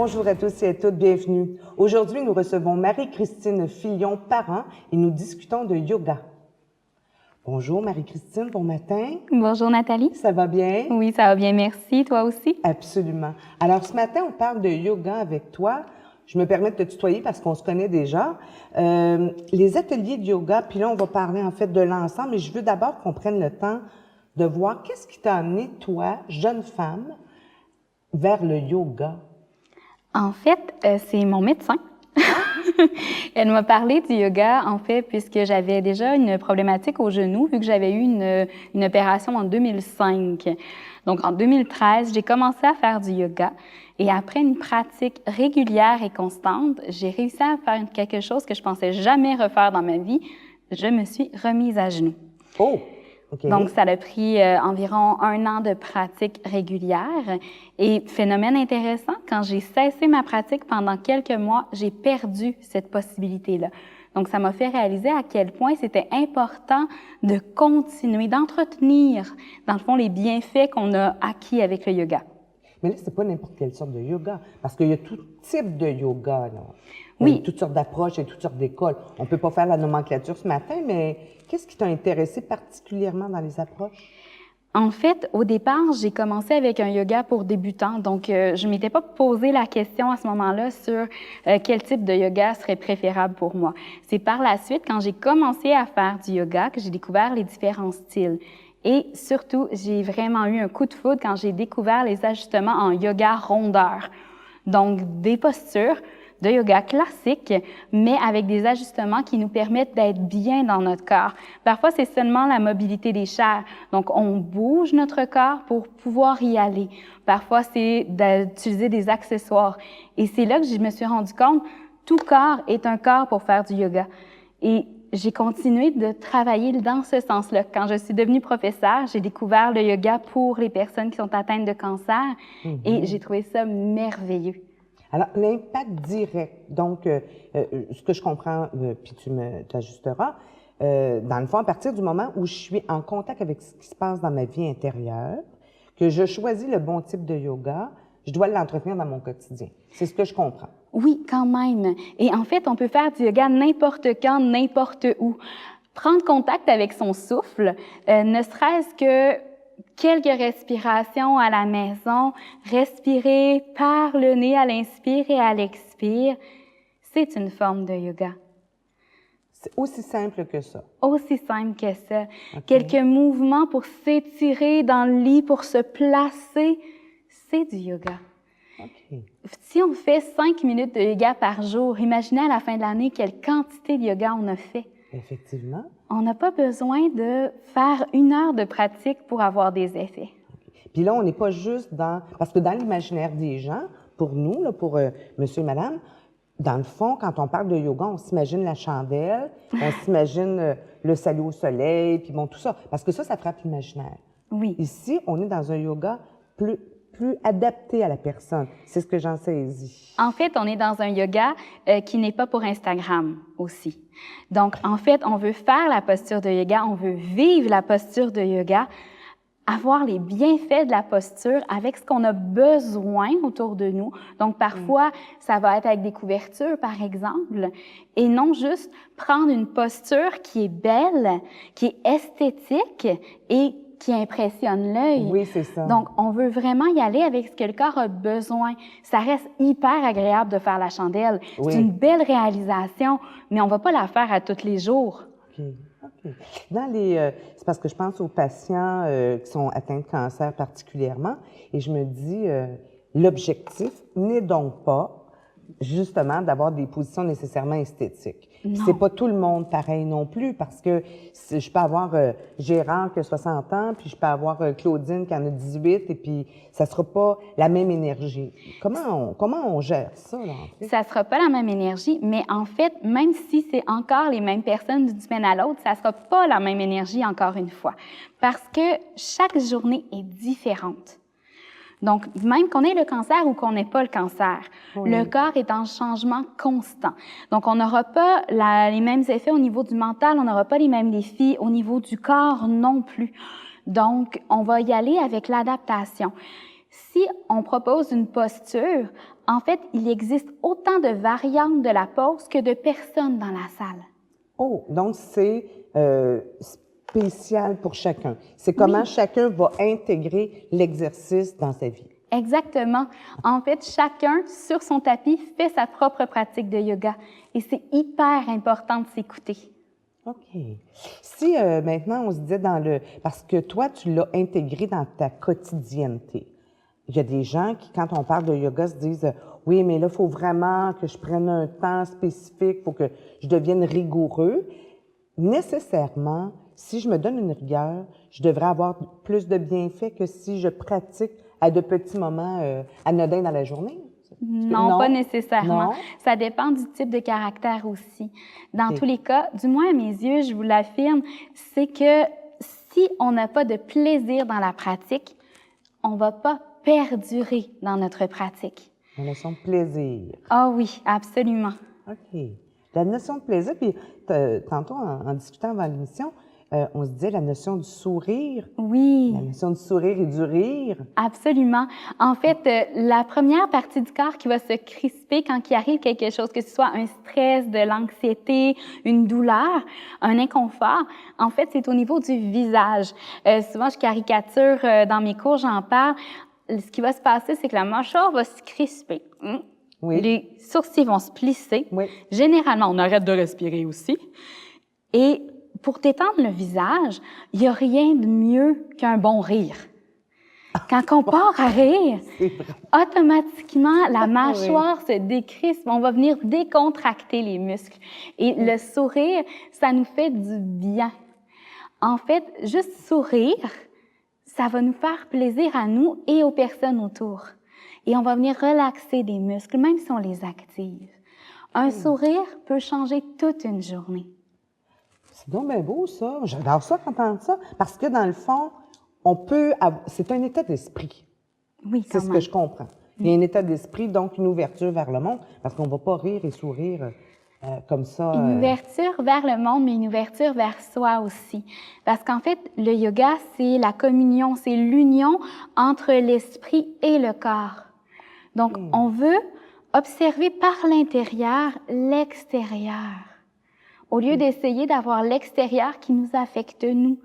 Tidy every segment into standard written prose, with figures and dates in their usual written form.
Bonjour à tous et à toutes, bienvenue. Aujourd'hui, nous recevons Marie-Christine Fillon, parent, et nous discutons de yoga. Bonjour Marie-Christine, bon matin. Bonjour Nathalie. Ça va bien? Oui, ça va bien, merci. Toi aussi? Absolument. Alors ce matin, on parle de yoga avec toi. Je me permets de te tutoyer parce qu'on se connaît déjà. Les ateliers de yoga, puis là, on va parler en fait de l'ensemble, mais je veux d'abord qu'on prenne le temps de voir qu'est-ce qui t'a amené, toi, jeune femme, vers le yoga. En fait, c'est mon médecin. Elle m'a parlé du yoga, en fait, puisque j'avais déjà une problématique au genou, vu que j'avais eu une opération en 2005. Donc, en 2013, j'ai commencé à faire du yoga. Et après une pratique régulière et constante, j'ai réussi à faire quelque chose que je pensais jamais refaire dans ma vie. Je me suis remise à genoux. Oh! Okay. Donc, ça a pris environ 1 an de pratique régulière. Et phénomène intéressant, quand j'ai cessé ma pratique pendant quelques mois, j'ai perdu cette possibilité-là. Donc, ça m'a fait réaliser à quel point c'était important de continuer, d'entretenir, dans le fond, les bienfaits qu'on a acquis avec le yoga. Mais là, c'est pas n'importe quelle sorte de yoga, parce qu'il y a tout type de yoga, là. Oui. Il y a toutes sortes d'approches et toutes sortes d'écoles. On peut pas faire la nomenclature ce matin, mais qu'est-ce qui t'a intéressé particulièrement dans les approches? En fait, au départ, j'ai commencé avec un yoga pour débutants. Donc, je m'étais pas posé la question à ce moment-là sur quel type de yoga serait préférable pour moi. C'est par la suite, quand j'ai commencé à faire du yoga, que j'ai découvert les différents styles. Et surtout, j'ai vraiment eu un coup de foudre quand j'ai découvert les ajustements en yoga rondeur. Donc, des postures de yoga classique, mais avec des ajustements qui nous permettent d'être bien dans notre corps. Parfois, c'est seulement la mobilité des chairs. Donc, on bouge notre corps pour pouvoir y aller. Parfois, c'est d'utiliser des accessoires. Et c'est là que je me suis rendu compte, tout corps est un corps pour faire du yoga. Et j'ai continué de travailler dans ce sens-là. Quand je suis devenue professeure, j'ai découvert le yoga pour les personnes qui sont atteintes de cancer et j'ai trouvé ça merveilleux. Alors, l'impact direct, donc, ce que je comprends, puis tu t'ajusteras, dans le fond, à partir du moment où je suis en contact avec ce qui se passe dans ma vie intérieure, que je choisis le bon type de yoga, je dois l'entretenir dans mon quotidien. C'est ce que je comprends. Oui, quand même. Et en fait, on peut faire du yoga n'importe quand, n'importe où. Prendre contact avec son souffle, ne serait-ce que quelques respirations à la maison, respirer par le nez à l'inspire et à l'expire, c'est une forme de yoga. C'est aussi simple que ça. Aussi simple que ça. Okay. Quelques mouvements pour s'étirer dans le lit, pour se placer, c'est du yoga. Okay. Si on fait 5 minutes de yoga par jour, imaginez à la fin de l'année quelle quantité de yoga on a fait. Effectivement. On n'a pas besoin de faire 1 heure de pratique pour avoir des effets. Okay. Puis là, on n'est pas juste dans... Parce que dans l'imaginaire des gens, pour nous, là, pour monsieur et madame, dans le fond, quand on parle de yoga, on s'imagine la chandelle, on s'imagine le salut au soleil, puis bon, tout ça. Parce que ça frappe l'imaginaire. Oui. Ici, on est dans un yoga plus adapté à la personne. C'est ce que j'en saisis. En fait, on est dans un yoga qui n'est pas pour Instagram aussi. Donc, en fait, on veut faire la posture de yoga, on veut vivre la posture de yoga, avoir les bienfaits de la posture avec ce qu'on a besoin autour de nous. Donc, parfois, ça va être avec des couvertures, par exemple, et non juste prendre une posture qui est belle, qui est esthétique et qui impressionne l'œil. Oui, c'est ça. Donc, on veut vraiment y aller avec ce que le corps a besoin. Ça reste hyper agréable de faire la chandelle. Oui. C'est une belle réalisation, mais on ne va pas la faire à tous les jours. OK. OK. C'est parce que je pense aux patients qui sont atteints de cancer particulièrement, et je me dis, l'objectif n'est donc pas justement d'avoir des positions nécessairement esthétiques. C'est pas tout le monde pareil non plus, parce que je peux avoir Gérard qui a 60 ans, puis je peux avoir Claudine qui en a 18, et puis ça sera pas la même énergie. Comment on gère ça, là, en fait? Ça sera pas la même énergie, mais en fait, même si c'est encore les mêmes personnes d'une semaine à l'autre, ça sera pas la même énergie encore une fois, parce que chaque journée est différente. Donc, même qu'on ait le cancer ou qu'on n'ait pas le cancer, le corps est en changement constant. Donc, on n'aura pas les mêmes effets au niveau du mental, on n'aura pas les mêmes défis au niveau du corps non plus. Donc, on va y aller avec l'adaptation. Si on propose une posture, en fait, il existe autant de variantes de la pose que de personnes dans la salle. Oh, donc c'est spécial pour chacun. C'est comment chacun va intégrer l'exercice dans sa vie. Exactement. En fait, chacun, sur son tapis, fait sa propre pratique de yoga. Et c'est hyper important de s'écouter. OK. Si maintenant on se disait parce que toi, tu l'as intégré dans ta quotidienneté. Il y a des gens qui, quand on parle de yoga, se disent oui, mais là, il faut vraiment que je prenne un temps spécifique, il faut que je devienne rigoureux. Nécessairement, si je me donne une rigueur, je devrais avoir plus de bienfaits que si je pratique à de petits moments anodins dans la journée. Non, pas nécessairement. Non? Ça dépend du type de caractère aussi. Dans OK. tous les cas, du moins à mes yeux, je vous l'affirme, c'est que si on n'a pas de plaisir dans la pratique, on va pas perdurer dans notre pratique. La notion de plaisir. Ah oui, absolument. OK. La notion de plaisir, puis tantôt, en discutant avant l'émission, on se disait la notion du sourire. Oui. La notion du sourire et du rire. Absolument. En fait, la première partie du corps qui va se crisper quand il arrive quelque chose, que ce soit un stress, de l'anxiété, une douleur, un inconfort, en fait, c'est au niveau du visage. Souvent, je caricature dans mes cours, j'en parle. Ce qui va se passer, c'est que la mâchoire va se crisper. Oui. Les sourcils vont se plisser. Oui. Généralement, on arrête de respirer aussi. Et pour détendre le visage, il n'y a rien de mieux qu'un bon rire. Quand on part à rire, automatiquement, la mâchoire se décrispe. On va venir décontracter les muscles. Et le sourire, ça nous fait du bien. En fait, juste sourire, ça va nous faire plaisir à nous et aux personnes autour. Et on va venir relaxer des muscles, même si on les active. Un sourire peut changer toute une journée. C'est donc bien beau, ça. J'adore ça, entendre ça. Parce que, dans le fond, c'est un état d'esprit. Oui, c'est ce que je comprends. Il y a un état d'esprit, donc une ouverture vers le monde, parce qu'on ne va pas rire et sourire comme ça. Une ouverture vers le monde, mais une ouverture vers soi aussi. Parce qu'en fait, le yoga, c'est la communion, c'est l'union entre l'esprit et le corps. Donc, on veut observer par l'intérieur l'extérieur, au lieu d'essayer d'avoir l'extérieur qui nous affecte nous.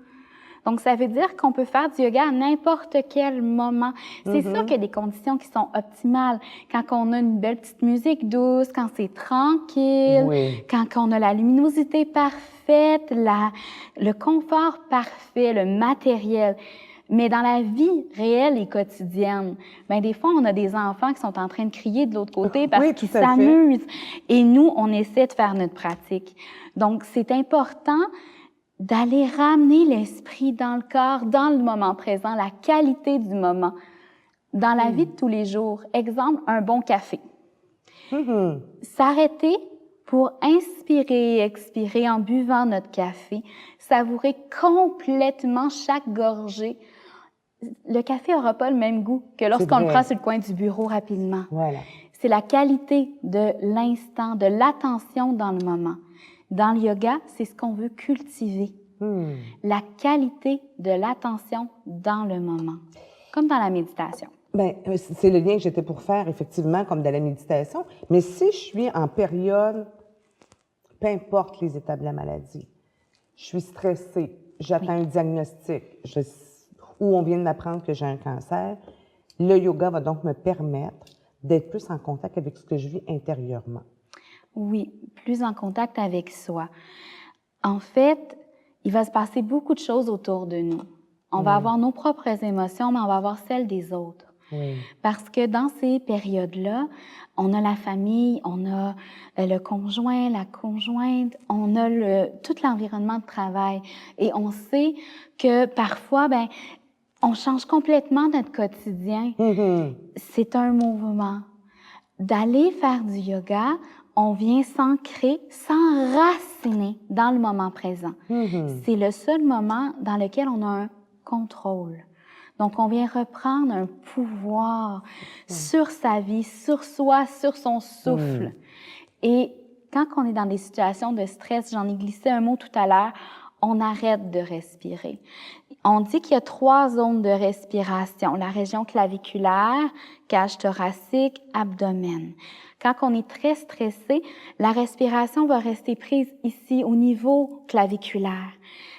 Donc, ça veut dire qu'on peut faire du yoga à n'importe quel moment. C'est sûr qu'il y a des conditions qui sont optimales. Quand on a une belle petite musique douce, quand c'est tranquille, quand on a la luminosité parfaite, le confort parfait, le matériel. Mais dans la vie réelle et quotidienne, bien, des fois, on a des enfants qui sont en train de crier de l'autre côté parce qu'ils s'amusent. Et nous, on essaie de faire notre pratique. Donc, c'est important d'aller ramener l'esprit dans le corps, dans le moment présent, la qualité du moment, dans la vie de tous les jours. Exemple, un bon café. S'arrêter pour inspirer et expirer en buvant notre café, savourer complètement chaque gorgée. Le café n'aura pas le même goût que lorsqu'on le prend sur le coin du bureau rapidement. Voilà. C'est la qualité de l'instant, de l'attention dans le moment. Dans le yoga, c'est ce qu'on veut cultiver. La qualité de l'attention dans le moment, comme dans la méditation. Bien, c'est le lien que j'étais pour faire, effectivement, comme dans la méditation. Mais si je suis en période, peu importe les états de la maladie, je suis stressée, j'attends un diagnostic, ou on vient de m'apprendre que j'ai un cancer, le yoga va donc me permettre d'être plus en contact avec ce que je vis intérieurement. Oui, plus en contact avec soi. En fait, il va se passer beaucoup de choses autour de nous. On va avoir nos propres émotions, mais on va avoir celles des autres. Parce que dans ces périodes-là, on a la famille, on a le conjoint, la conjointe, on a tout l'environnement de travail. Et on sait que parfois, ben, on change complètement notre quotidien. C'est un mouvement. D'aller faire du yoga, on vient s'ancrer, s'enraciner dans le moment présent. C'est le seul moment dans lequel on a un contrôle. Donc, on vient reprendre un pouvoir sur sa vie, sur soi, sur son souffle. Et quand on est dans des situations de stress, j'en ai glissé un mot tout à l'heure, on arrête de respirer. On dit qu'il y a 3 zones de respiration, la région claviculaire, cage thoracique, abdomen. Quand on est très stressé, la respiration va rester prise ici au niveau claviculaire.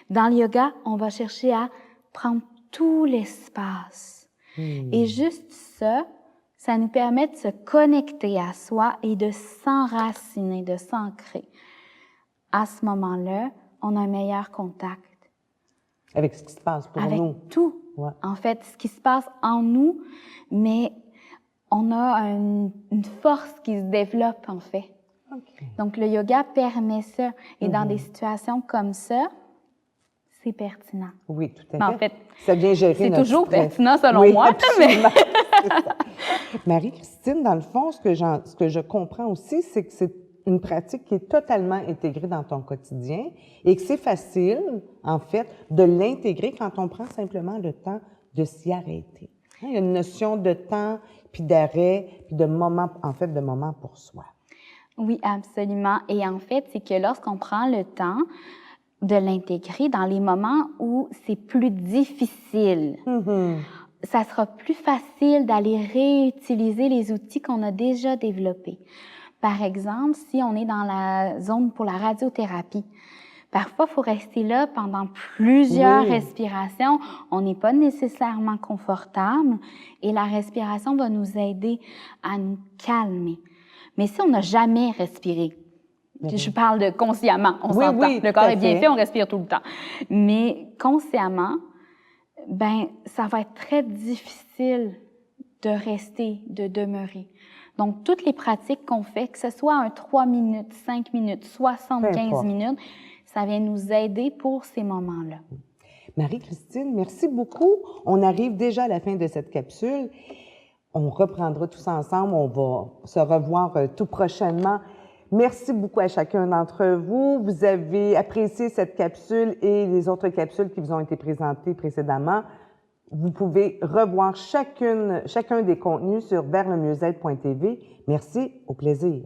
Dans le yoga, on va chercher à prendre tout l'espace. Et juste ça, ça nous permet de se connecter à soi et de s'enraciner, de s'ancrer. À ce moment-là, on a un meilleur contact. Avec ce qui se passe pour avec nous. tout. Ouais. En fait, ce qui se passe en nous, mais on a une force qui se développe, en fait. OK. Donc, le yoga permet ça. Et dans des situations comme ça, c'est pertinent. Oui, tout à Mais fait. en fait, ça vient gérer c'est notre toujours stress. pertinent selon Oui, moi, absolument. C'est ça. Marie-Christine, dans le fond, ce que je comprends aussi, c'est que c'est une pratique qui est totalement intégrée dans ton quotidien et que c'est facile, en fait, de l'intégrer quand on prend simplement le temps de s'y arrêter. Il y a une notion de temps, puis d'arrêt, puis de moment, en fait, de moment pour soi. Oui, absolument. Et en fait, c'est que lorsqu'on prend le temps de l'intégrer dans les moments où c'est plus difficile, ça sera plus facile d'aller réutiliser les outils qu'on a déjà développés. Par exemple, si on est dans la zone pour la radiothérapie, parfois, il faut rester là pendant plusieurs respirations. On n'est pas nécessairement confortable et la respiration va nous aider à nous calmer. Mais si on n'a jamais respiré, je parle de consciemment, on s'entend. Le corps est bien fait, on respire tout le temps. Mais consciemment, ben ça va être très difficile de rester, de demeurer. Donc, toutes les pratiques qu'on fait, que ce soit un 3 minutes, 5 minutes, 75 minutes, ça vient nous aider pour ces moments-là. Marie-Christine, merci beaucoup. On arrive déjà à la fin de cette capsule. On reprendra tous ensemble. On va se revoir tout prochainement. Merci beaucoup à chacun d'entre vous. Vous avez apprécié cette capsule et les autres capsules qui vous ont été présentées précédemment. Vous pouvez revoir chacun des contenus sur verslemieuxêtre.tv. Merci, au plaisir.